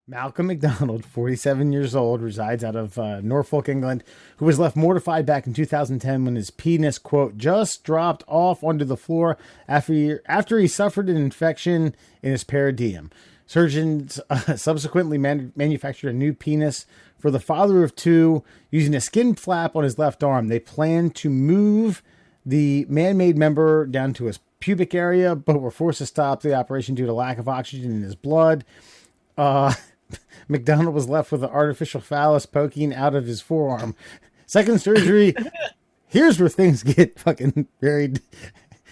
Malcolm McDonald, 47 years old, resides out of Norfolk, England, who was left mortified back in 2010 when his penis, quote, just dropped off onto the floor after he suffered an infection in his perineum. Surgeons subsequently manufactured a new penis for the father of two using a skin flap on his left arm. They plan to move the man-made member down to his pubic area, but were forced to stop the operation due to lack of oxygen in his blood. McDonald was left with an artificial phallus poking out of his forearm. Second surgery. Here's where things get fucking buried.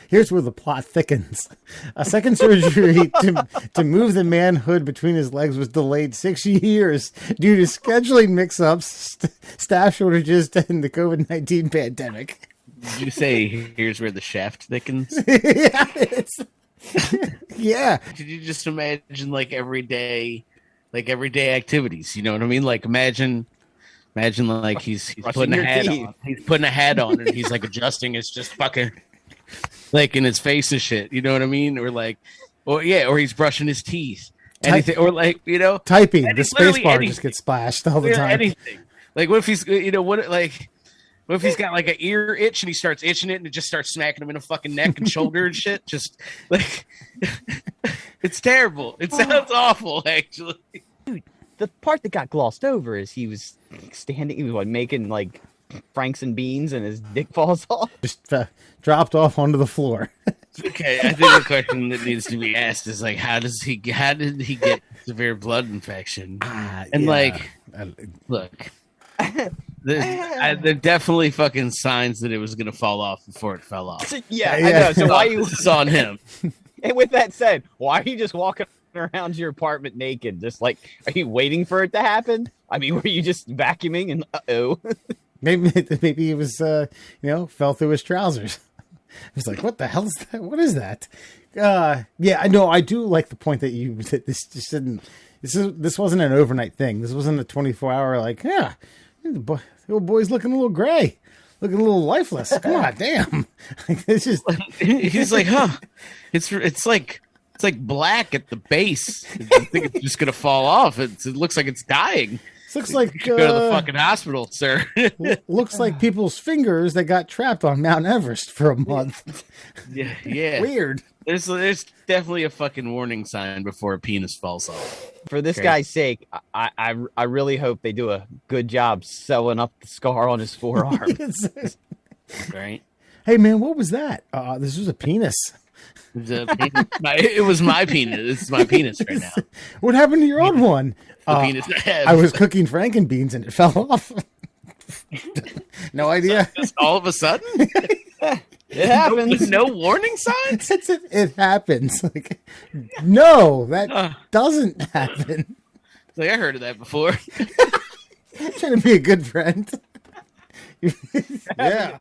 Here's where the plot thickens. A second surgery to move the manhood between his legs was delayed 6 years due to scheduling mix-ups, staff shortages, and the COVID-19 pandemic. Did you say here's where the shaft thickens? Yeah. Yeah. Could you just imagine everyday activities? You know what I mean? Like imagine like he's putting a hat on. He's putting a hat on and he's adjusting his just fucking in his face and shit. You know what I mean? Or he's brushing his teeth. Anything typing. The space bar just gets splashed all the time. Anything. What if he's what if he's got an ear itch and he starts itching it and it just starts smacking him in the fucking neck and shoulder and shit? Just it's terrible. It sounds awful, actually. Dude, the part that got glossed over is he was making franks and beans and his dick falls off. Just dropped off onto the floor. Okay, I think the question that needs to be asked is how did he get severe blood infection? Look. There definitely fucking signs that it was going to fall off before it fell off. Yeah, I know. So why you? This is on him. And with that said, why are you just walking around your apartment naked? Just are you waiting for it to happen? I mean, were you just vacuuming and Maybe he was fell through his trousers. He's like, what the hell is that? What is that? Yeah, I know. I do like the point that this just didn't. This wasn't an overnight thing. This wasn't a 24-hour the old boy's looking a little gray, looking a little lifeless. Come on, damn. It's just he's like, huh? It's like black at the base. I think it's just gonna fall off. It looks like it's dying. It looks like go to the fucking hospital, sir. Looks like people's fingers that got trapped on Mount Everest for a month. Yeah. Weird. There's definitely a fucking warning sign before a penis falls off. For this guy's sake, I really hope they do a good job sewing up the scar on his forearm. Right. Hey man, what was that? This was a penis. It was my penis. This is my penis right now. What happened to your old one? The penis I have. I was cooking frankenbeans and it fell off. No idea. Just all of a sudden? It happens. No warning signs? It happens. No, that doesn't happen. I heard of that before. Trying to be a good friend. Yeah.